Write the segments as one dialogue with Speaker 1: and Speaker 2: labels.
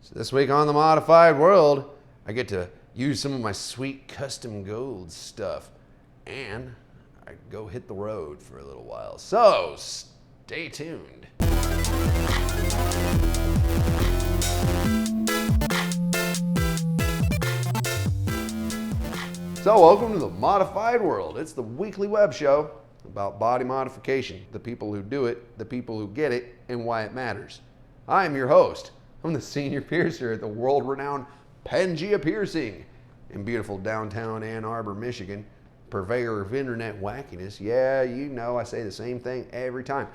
Speaker 1: So this week on The Modified World, I get to use some of my sweet custom gold stuff, and I go hit the road for a little while. So stay tuned. So welcome to The Modified World. It's the weekly web show about body modification, the people who do it, the people who get it, and why it matters. I am your host. I'm the senior piercer at the world-renowned Pangea Piercing in beautiful downtown Ann Arbor, Michigan. Purveyor of internet wackiness. Yeah, you know I say the same thing every time.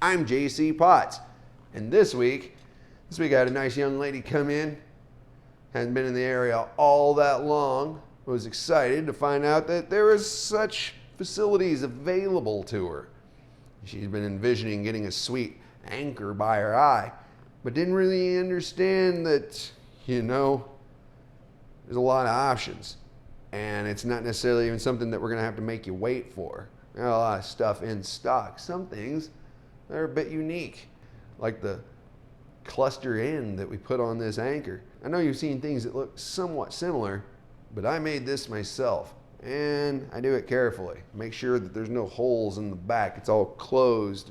Speaker 1: I'm JC Potts. And this week I had a nice young lady come in. Hadn't been in the area all that long. Was excited to find out that there was such facilities available to her. She's been envisioning getting a sweet anchor by her eye, but didn't really understand that, there's a lot of options. And it's not necessarily even something that we're gonna have to make you wait for. There are a lot of stuff in stock. Some things that are a bit unique, like the cluster end that we put on this anchor. I know you've seen things that look somewhat similar, but I made this myself, and I do it carefully. Make sure that there's no holes in the back. It's all closed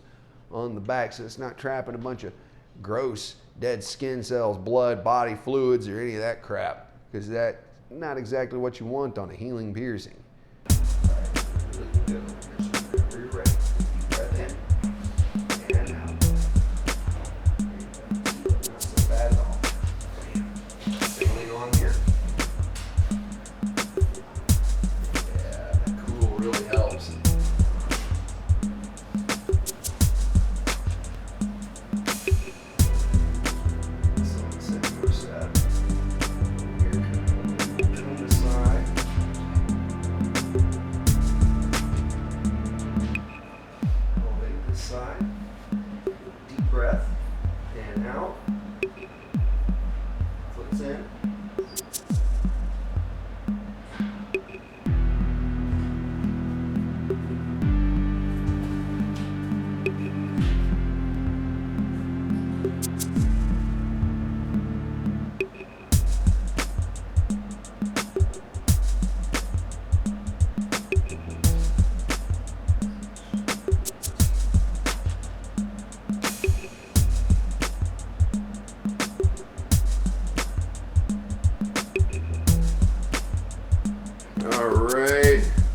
Speaker 1: on the back, so it's not trapping a bunch of gross dead skin cells, blood, body fluids, or any of that crap, because that's not exactly what you want on a healing piercing.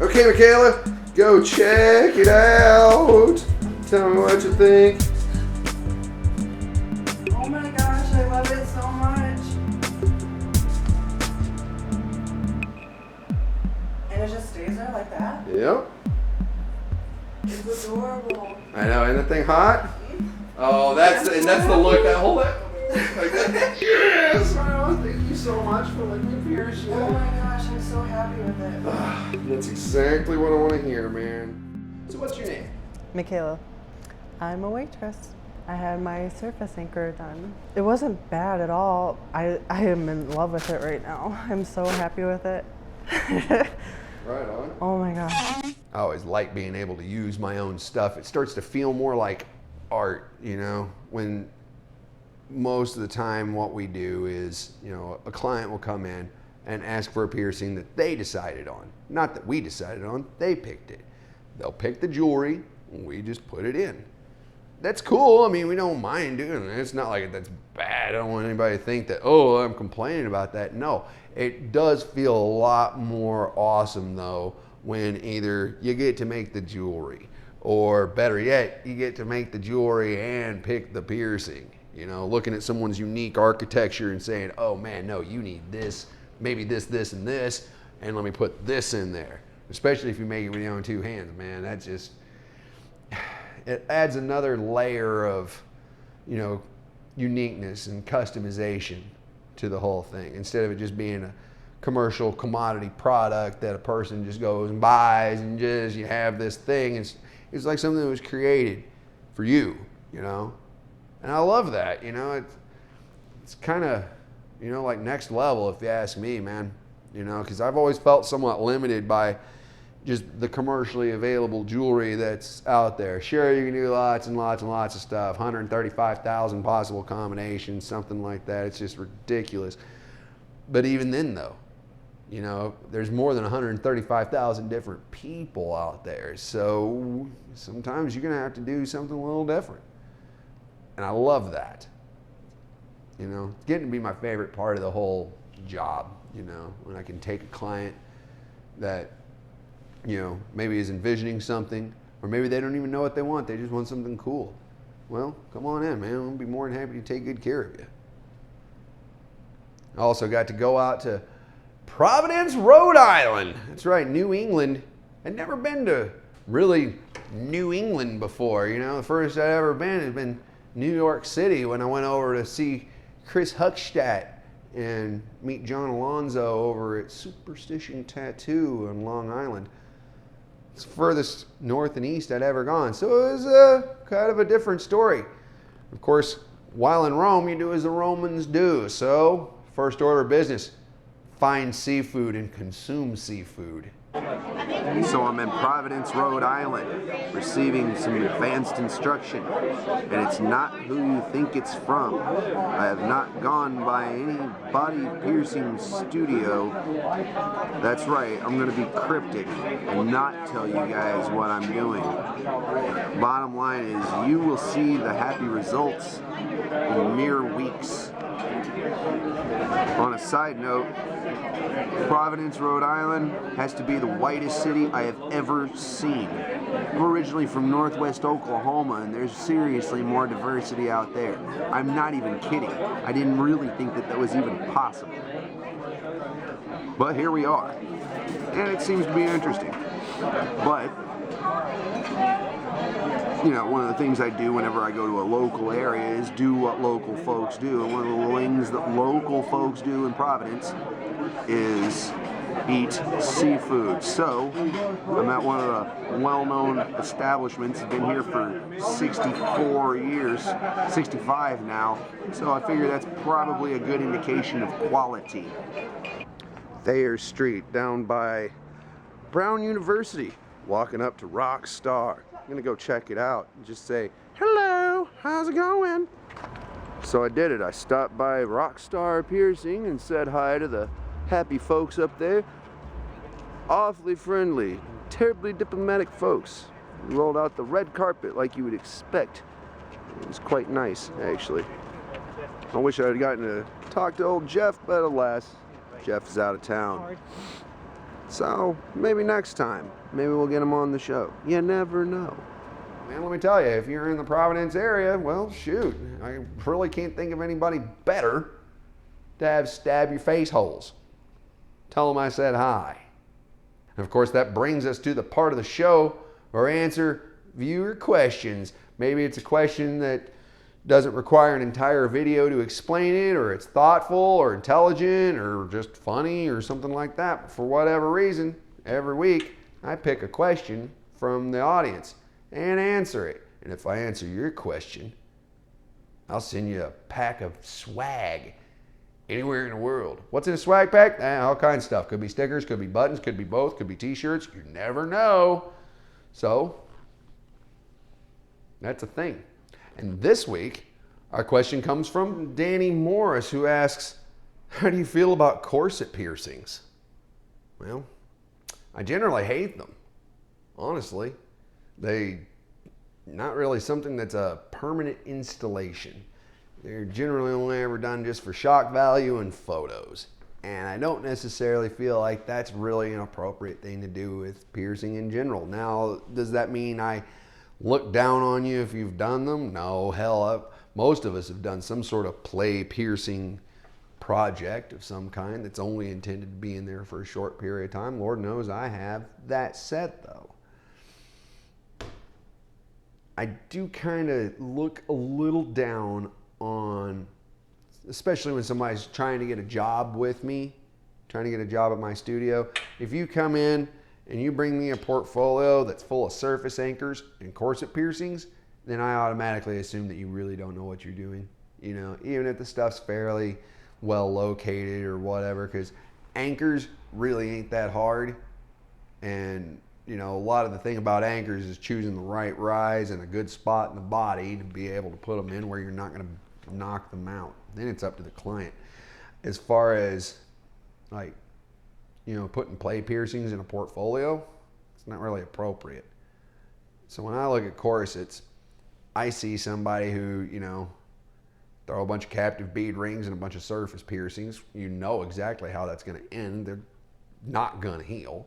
Speaker 1: Okay, Michaela, go check it out. Tell me what you think.
Speaker 2: Oh my gosh, I love it so much. And it just stays there like that?
Speaker 1: Yep.
Speaker 2: It's adorable.
Speaker 1: I know, ain't that thing hot? Oh, that's the look that hold it. Yes! Oh, thank you so much for letting me pierce you.
Speaker 2: Oh my gosh, I'm so happy with it.
Speaker 1: That's exactly what I want to hear, man. So what's your name?
Speaker 2: Michaela. I'm a waitress. I had my surface anchor done. It wasn't bad at all. I am in love with it right now. I'm so happy with it.
Speaker 1: Right on.
Speaker 2: Oh my gosh.
Speaker 1: I always like being able to use my own stuff. It starts to feel more like art, when most of the time what we do is, a client will come in and ask for a piercing that they decided on. Not that we decided on, they picked it. They'll pick the jewelry, and we just put it in. That's cool. I mean, we don't mind doing it. It's not like that's bad. I don't want anybody to think that, oh, I'm complaining about that. No, it does feel a lot more awesome though when either you get to make the jewelry, or better yet, you get to make the jewelry and pick the piercing. Looking at someone's unique architecture and saying, oh man, no, you need this, maybe this, this, and this, and let me put this in there. Especially if you make it with your own two hands, man, that just, it adds another layer of, uniqueness and customization to the whole thing, instead of it just being a commercial commodity product that a person just goes and buys and just, you have this thing. It's like something that was created for you, And I love that, it's kind of, like next level if you ask me, man, because I've always felt somewhat limited by, just the commercially available jewelry that's out there. Sure, you can do lots and lots and lots of stuff, 135,000 possible combinations, something like that. It's just ridiculous. But even then, though, you know, there's more than 135,000 different people out there. So sometimes you're going to have to do something a little different. And I love that. You know, it's getting to be my favorite part of the whole job, you know, when I can take a client that, you know, maybe is envisioning something, or maybe they don't even know what they want. They just want something cool. Well, come on in, man. I'll be more than happy to take good care of you. I also got to go out to Providence, Rhode Island. That's right, New England. I'd never been to really New England before. You know, the first I'd ever been has been New York City when I went over to see Chris Huckstadt and meet John Alonzo over at Superstition Tattoo on Long Island. It's the furthest north and east I'd ever gone. So it was kind of a different story. Of course, while in Rome, you do as the Romans do. So, first order of business, find seafood and consume seafood. So I'm in Providence, Rhode Island, receiving some advanced instruction, and it's not who you think it's from. I have not gone by any body piercing studio. That's right, I'm going to be cryptic and not tell you guys what I'm doing. Bottom line is, you will see the happy results in mere weeks. On a side note, Providence, Rhode Island has to be the whitest city I have ever seen. I'm originally from Northwest Oklahoma, and there's seriously more diversity out there. I'm not even kidding. I didn't really think that was even possible. But here we are, and it seems to be interesting. But you know, one of the things I do whenever I go to a local area is do what local folks do. And one of the things that local folks do in Providence is eat seafood. So I'm at one of the well-known establishments. I've been here for 64 years, 65 now. So I figure that's probably a good indication of quality. Thayer Street down by Brown University. Walking up to Rockstar. I'm gonna go check it out and just say, hello, how's it going? So I did it. I stopped by Rockstar Piercing and said hi to the happy folks up there. Awfully friendly, terribly diplomatic folks. Rolled out the red carpet like you would expect. It was quite nice, actually. I wish I had gotten to talk to old Jeff, but alas, Jeff is out of town. So maybe next time, maybe we'll get him on the show. You never know. Man, let me tell you, if you're in the Providence area, well, shoot, I really can't think of anybody better to have stab your face holes. Tell them I said hi. And of course, that brings us to the part of the show where I answer viewer questions. Maybe it's a question that doesn't require an entire video to explain it, or it's thoughtful or intelligent or just funny or something like that. But for whatever reason, every week I pick a question from the audience and answer it. And if I answer your question, I'll send you a pack of swag anywhere in the world. What's in a swag pack? All kinds of stuff. Could be stickers, could be buttons, could be both, could be t-shirts. You never know. So that's a thing. And this week, our question comes from Danny Morris, who asks, how do you feel about corset piercings? Well, I generally hate them, honestly. They're not really something that's a permanent installation. They're generally only ever done just for shock value and photos. And I don't necessarily feel like that's really an appropriate thing to do with piercing in general. Now, does that mean I look down on you if you've done them? No, hell, most of us have done some sort of play piercing project of some kind that's only intended to be in there for a short period of time. Lord knows I have. That said, though, I do kind of look a little down on, especially when somebody's trying to get a job with me, trying to get a job at my studio. If you come in and you bring me a portfolio that's full of surface anchors and corset piercings, then I automatically assume that you really don't know what you're doing. You know, even if the stuff's fairly well located or whatever, because anchors really ain't that hard. And a lot of the thing about anchors is choosing the right rise and a good spot in the body to be able to put them in where you're not going to knock them out. Then it's up to the client. As far as like, putting play piercings in a portfolio, it's not really appropriate. So when I look at corsets, I see somebody who, throw a bunch of captive bead rings and a bunch of surface piercings. You know exactly how that's going to end. They're not going to heal.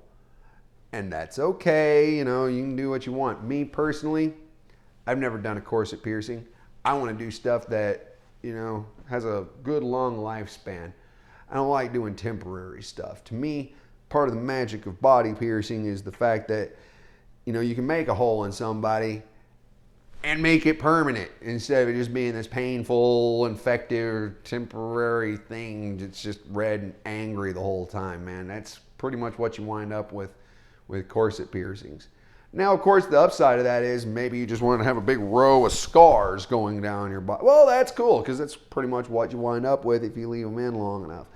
Speaker 1: And that's okay. You can do what you want. Me personally, I've never done a corset piercing. I want to do stuff that, has a good long lifespan. I don't like doing temporary stuff. To me, part of the magic of body piercing is the fact that, you can make a hole in somebody and make it permanent instead of it just being this painful, infective, temporary thing that's just red and angry the whole time, man. That's pretty much what you wind up with corset piercings. Now, of course, the upside of that is maybe you just want to have a big row of scars going down your body. Well, that's cool, because that's pretty much what you wind up with if you leave them in long enough.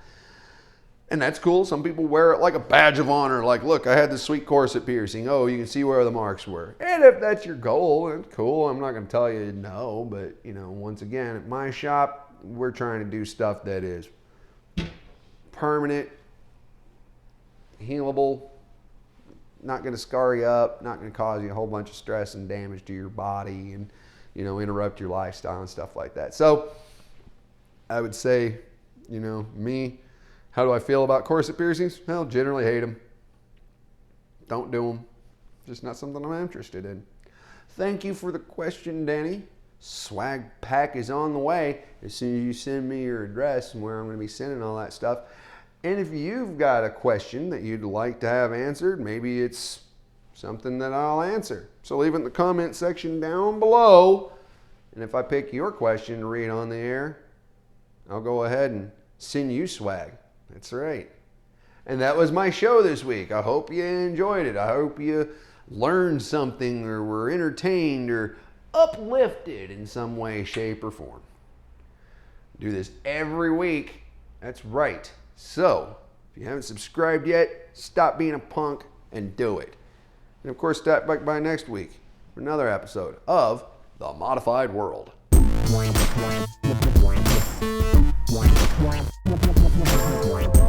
Speaker 1: And that's cool. Some people wear it like a badge of honor. Like, look, I had this sweet corset piercing. Oh, you can see where the marks were. And if that's your goal, it's cool. I'm not going to tell you no. But, once again, at my shop, we're trying to do stuff that is permanent, healable, not going to scar you up, not going to cause you a whole bunch of stress and damage to your body and, interrupt your lifestyle and stuff like that. So I would say, me, how do I feel about corset piercings? Well, generally hate them. Don't do them. Just not something I'm interested in. Thank you for the question, Danny. Swag pack is on the way as soon as you send me your address and where I'm going to be sending all that stuff. And if you've got a question that you'd like to have answered, maybe it's something that I'll answer. So leave it in the comment section down below. And if I pick your question to read on the air, I'll go ahead and send you swag. That's right. And that was my show this week. I hope you enjoyed it. I hope you learned something or were entertained or uplifted in some way, shape, or form. Do this every week. That's right. So, if you haven't subscribed yet, stop being a punk and do it. And of course, stop back by next week for another episode of The Modified World.
Speaker 3: Wow.